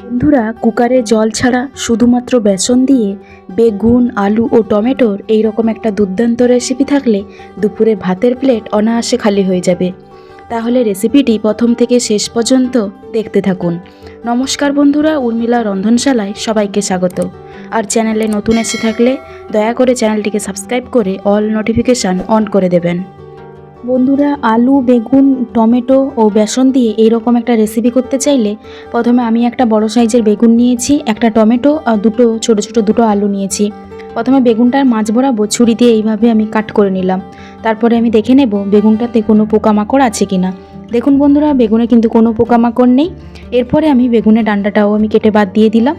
বন্ধুরা, কুকারে জল ছাড়া শুধুমাত্র বেসন দিয়ে বেগুন, আলু ও টমেটোর এইরকম একটা দুর্দান্ত রেসিপি থাকলে দুপুরে ভাতের প্লেট অনায়াসে খালি হয়ে যাবে। তাহলে রেসিপিটি প্রথম থেকে শেষ পর্যন্ত দেখতে থাকুন। নমস্কার বন্ধুরা, উর্মিলা রন্ধনশালায় সবাইকে স্বাগত। আর চ্যানেলে নতুন এসে থাকলে দয়া করে চ্যানেলটিকে সাবস্ক্রাইব করে অল নোটিফিকেশান অন করে দেবেন। বন্ধুরা, আলু, বেগুন, টমেটো ও বেসন দিয়ে এইরকম একটা রেসিপি করতে চাইলে প্রথমে আমি একটা বড় সাইজের বেগুন নিয়েছি, একটা টমেটো আর দুটো ছোট ছোট আলু নিয়েছি। প্রথমে বেগুনটার মাঝ বরাবর ছুরি দিয়ে এইভাবে আমি কাট করে নিলাম। তারপরে আমি দেখে নেব বেগুনটাতে কোনো পোকামাকড় আছে কি না। দেখুন বন্ধুরা, বেগুনে কিন্তু কোনো পোকামাকড় নেই। এরপরে আমি বেগুনের ডান্ডাটাও আমি কেটে বাদ দিয়ে দিলাম।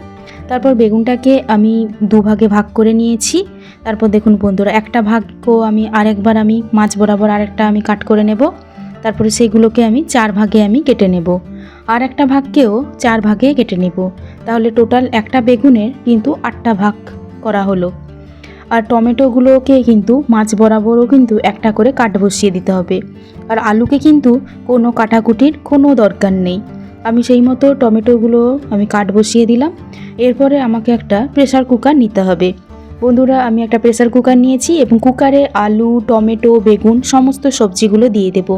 তারপর বেগুনটাকে আমি দুভাগে ভাগ করে নিয়েছি। তারপর দেখুন বন্ধুরা, একটা ভাগও আমি আরেকবার আমি মাঝ বরাবর আরেকটা আমি কাট করে নেব। তারপরে সেইগুলোকে আমি 4 ভাগে আমি কেটে নেব, আর একটা ভাগকেও 4 ভাগে কেটে নেব। তাহলে টোটাল একটা বেগুনের কিন্তু 8টা ভাগ করা হলো। আর টমেটোগুলোকে কিন্তু মাঝ বরাবরও কিন্তু একটা করে কাট বসিয়ে দিতে হবে। আর আলুকে কিন্তু কোনো কাটাকুটির কোনো দরকার নেই। আমি সেই মতো টমেটোগুলো আমি কাট বসিয়ে দিলাম। এরপরে আমাকে একটা প্রেসার কুকার নিতে হবে। বন্ধুরা, আমি একটা প্রেসার কুকার নিয়েছি এবং কুকারে আলু, টমেটো, বেগুন সমস্ত সবজিগুলো দিয়ে দেব।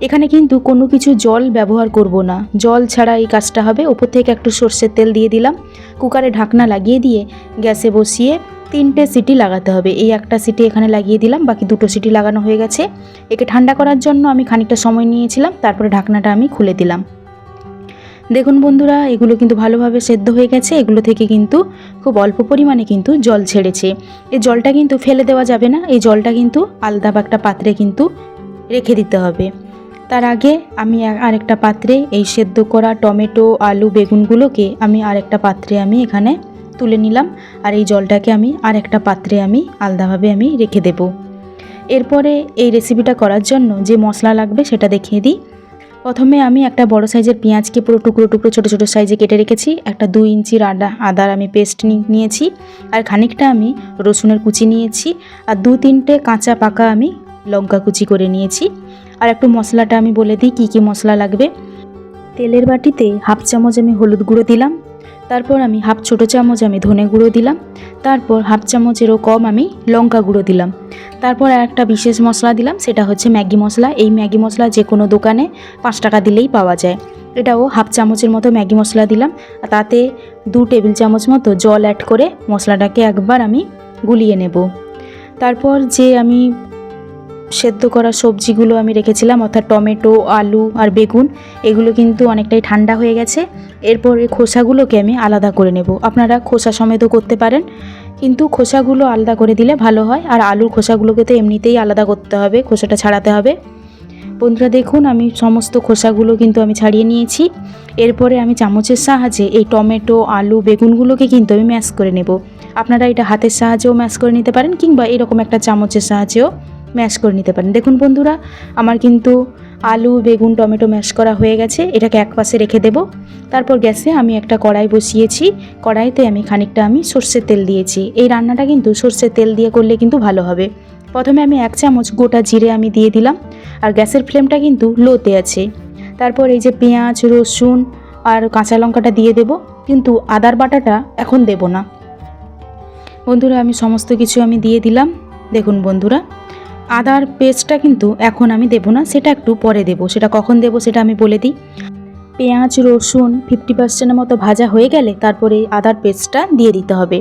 এখানে কিন্তু কোনো কিছু জল ব্যবহার করব না, জল ছাড়া এই কাজটা হবে। ওপর থেকে একটু সর্ষের তেল দিয়ে দিলাম। কুকারে ঢাকনা লাগিয়ে দিয়ে গ্যাসে বসিয়ে 3টে সিটি লাগাতে হবে। এই একটা সিটি এখানে লাগিয়ে দিলাম, বাকি 2টো সিটি লাগানো হয়ে গেছে। একে ঠান্ডা করার জন্য আমি খানিকটা সময় নিয়েছিলাম, তারপরে ঢাকনাটা আমি খুলে দিলাম। দেখুন বন্ধুরা, এগুলো কিন্তু ভালোভাবে সেদ্ধ হয়ে গেছে। এগুলো থেকে কিন্তু খুব অল্প পরিমাণে কিন্তু জল ছেড়েছে। এই জলটা কিন্তু ফেলে দেওয়া যাবে না, এই জলটা কিন্তু আলাদা একটা পাত্রে কিন্তু রেখে দিতে হবে। তার আগে আমি আরেকটা পাত্রে এই সেদ্ধ করা টমেটো, আলু, বেগুনগুলোকে আমি আরেকটা পাত্রে আমি এখানে তুলে নিলাম। আর এই জলটাকে আমি আরেকটা পাত্রে আমি আলাদাভাবে আমি রেখে দেব। এরপরে এই রেসিপিটা করার জন্য যে মশলা লাগবে সেটা দেখিয়ে দিই। প্রথমে আমি একটা বড় সাইজের পেঁয়াজকে পুরো টুকরো টুকরো ছোটো ছোটো সাইজে কেটে রেখেছি। একটা 2 ইঞ্চির আদার আমি পেস্ট নিয়েছি। আর খানিকটা আমি রসুনের কুচি নিয়েছি। আর 2-3টে কাঁচা পাকা আমি লঙ্কা কুচি করে নিয়েছি। আর একটু মশলাটা আমি বলে দিই কী কী মশলা লাগবে। তেলের বাটিতে 1/2 চামচ আমি হলুদ গুঁড়ো দিলাম। তারপর আমি 1/2 ছোটো চামচ আমি ধনে গুঁড়ো দিলাম। তারপর 1/2 চামচেরও কম আমি লঙ্কা গুঁড়ো দিলাম। তারপর আর একটা বিশেষ মশলা দিলাম, সেটা হচ্ছে ম্যাগি মশলা। এই ম্যাগি মশলা যে কোনো দোকানে 5 টাকা দিলেই পাওয়া যায়। এটাও 1/2 চামচের মতো ম্যাগি মশলা দিলাম। আর তাতে 2 টেবিল চামচ মতো জল অ্যাড করে মশলাটাকে একবার আমি গুলিয়ে নেব। তারপর যে আমি সেদ্ধ করা সবজিগুলো আমি রেখেছিলাম, অর্থাৎ টমেটো, আলু আর বেগুন, এগুলো কিন্তু অনেকটাই ঠান্ডা হয়ে গেছে। এরপর এই খোসাগুলোকে আমি আলাদা করে নেব। আপনারা খোসা সমেতও করতে পারেন, কিন্তু খোসাগুলো আলাদা করে দিলে ভালো হয়। আর আলুর খোসাগুলোকে তো এমনিতেই আলাদা করতে হবে, খোসাটা ছাড়াতে হবে। বন্ধুরা দেখুন, আমি সমস্ত খোসাগুলো কিন্তু আমি ছাড়িয়ে নিয়েছি। এরপরে আমি চামচের সাহায্যে এই টমেটো, আলু, বেগুনগুলোকে কিন্তু আমি ম্যাশ করে নেব। আপনারা এটা হাতের সাহায্যেও ম্যাশ করে নিতে পারেন, কিংবা এরকম একটা চামচের সাহায্যেও ম্যাশ করে নিতে পারেন। দেখুন বন্ধুরা, আমার কিন্তু আলু, বেগুন, টমেটো ম্যাশ করা হয়ে গেছে। এটাকে এক পাশে রেখে দেব। তারপর গ্যাসে আমি একটা কড়াই বসিয়েছি। কড়াইতে আমি খানিকটা আমি সর্ষের তেল দিয়েছি। এই রান্নাটা কিন্তু সর্ষের তেল দিয়ে করলে কিন্তু ভালো হবে। প্রথমে আমি 1 চামচ গোটা জিরে আমি দিয়ে দিলাম। আর গ্যাসের ফ্লেমটা কিন্তু লোতে আছে। তারপর এই যে পেঁয়াজ, রসুন আর কাঁচা লঙ্কাটা দিয়ে দেব, কিন্তু আদার বাটাটা এখন দেব না। বন্ধুরা, আমি সমস্ত কিছু আমি দিয়ে দিলাম। দেখুন বন্ধুরা, আদার পেস্টটা কিন্তু এখন আমি দেব না, সেটা একটু পরে দেব। সেটা কখন দেব সেটা আমি বলে দিই। পেঁয়াজ, রসুন 50% মতো ভাজা হয়ে গেলে তারপরে আদার পেস্টটা দিয়ে দিতে হবে।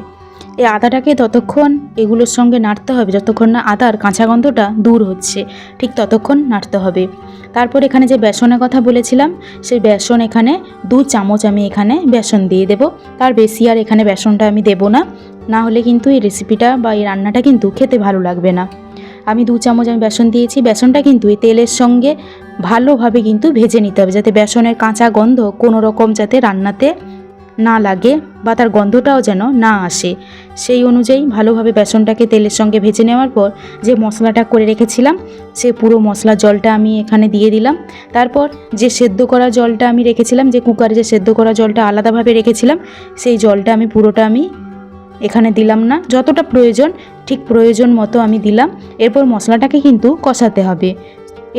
এই আদাটাকে ততক্ষণ এগুলোর সঙ্গে নাড়তে হবে যতক্ষণ না আদার কাঁচা গন্ধটা দূর হচ্ছে, ঠিক ততক্ষণ নাড়তে হবে। তারপর এখানে যে বেসনের কথা বলেছিলাম, সেই বেসন এখানে 2 চামচ আমি এখানে বেসন দিয়ে দেব। তার বেশি আর এখানে বেসনটা আমি দেব না, না হলে কিন্তু এই রেসিপিটা বা এই রান্নাটা কিন্তু খেতে ভালো লাগবে না। আমি 2 চামচ আমি বেসন দিয়েছি। বেসনটা কিন্তু এই তেলের সঙ্গে ভালোভাবে কিন্তু ভেজে নিতে হবে, যাতে বেসনের কাঁচা গন্ধ কোনো রকম যাতে রান্নাতে না লাগে বা তার গন্ধটাও যেন না আসে। সেই অনুযায়ী ভালোভাবে বেসনটাকে তেলের সঙ্গে ভেজে নেওয়ার পর যে মশলাটা করে রেখেছিলাম, সে পুরো মশলা জলটা আমি এখানে দিয়ে দিলাম। তারপর যে সেদ্ধ করা জলটা আমি রেখেছিলাম, যে কুকারে যে সেদ্ধ করা জলটা আলাদাভাবে রেখেছিলাম, সেই জলটা আমি পুরোটা আমি এখানে দিলাম না, যতটা প্রয়োজন ঠিক প্রয়োজন মতো আমি দিলাম। এরপর মশলাটাকে কিন্তু কষাতে হবে।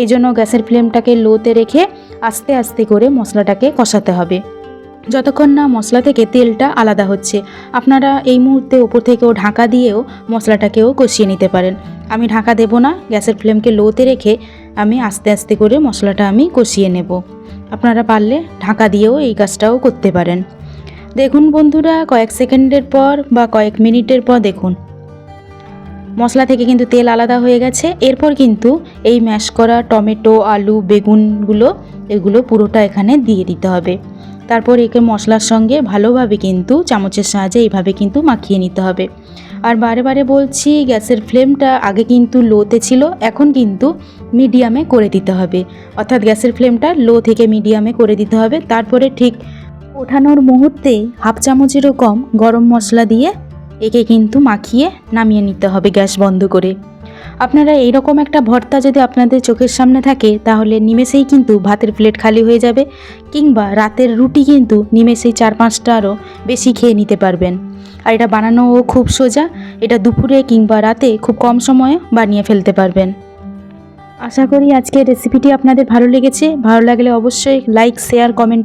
এই জন্য গ্যাসের ফ্লেমটাকে লোতে রেখে আস্তে আস্তে করে মশলাটাকে কষাতে হবে। যতক্ষণ না মশলা থেকে তেলটা আলাদা হচ্ছে। আপনারা এই মুহূর্তে ওপর থেকেও ঢাকা দিয়েও মশলাটাকেও কষিয়ে নিতে পারেন। আমি ঢাকা দেব না, গ্যাসের ফ্লেমকে লোতে রেখে আমি আস্তে আস্তে করে মশলাটা আমি কষিয়ে নেব। আপনারা পারলে ঢাকা দিয়েও এই কাজটাও করতে পারেন। দেখুন বন্ধুরা, কয়েক সেকেন্ডের পর বা কয়েক মিনিটের পর দেখুন মশলা থেকে কিন্তু তেল আলাদা হয়ে গেছে। এরপর কিন্তু এই ম্যাশ করা টমেটো, আলু, বেগুনগুলো এগুলো পুরোটা এখানে দিয়ে দিতে হবে। তারপর একে মশলার সঙ্গে ভালোভাবে কিন্তু চামচের সাহায্যে এইভাবে কিন্তু মাখিয়ে নিতে হবে। আর বারে বারে বলছি, গ্যাসের ফ্লেমটা আগে কিন্তু লোতে ছিল, এখন কিন্তু মিডিয়ামে করে দিতে হবে। অর্থাৎ গ্যাসের ফ্লেমটা লো থেকে মিডিয়ামে করে দিতে হবে। তারপরে ঠিক ওঠানোর মুহূর্তে হাফ চামচেরও কম গরম মশলা দিয়ে একে কিন্তু মাখিয়ে নামিয়ে নিতে হবে গ্যাস বন্ধ করে। আপনারা এইরকম একটা ভর্তা যদি আপনাদের চোখের সামনে থাকে তাহলে নিমেষেই কিন্তু ভাতের প্লেট খালি হয়ে যাবে, কিংবা রাতের রুটি কিন্তু নিমেষেই 4-5টা আরও বেশি খেয়ে নিতে পারবেন। আর এটা বানানোও খুব সোজা, এটা দুপুরে কিংবা রাতে খুব কম সময়ে বানিয়ে ফেলতে পারবেন। আশা করি আজকের রেসিপিটি আপনাদের ভালো লেগেছে। ভালো লাগলে অবশ্যই লাইক, শেয়ার, কমেন্টে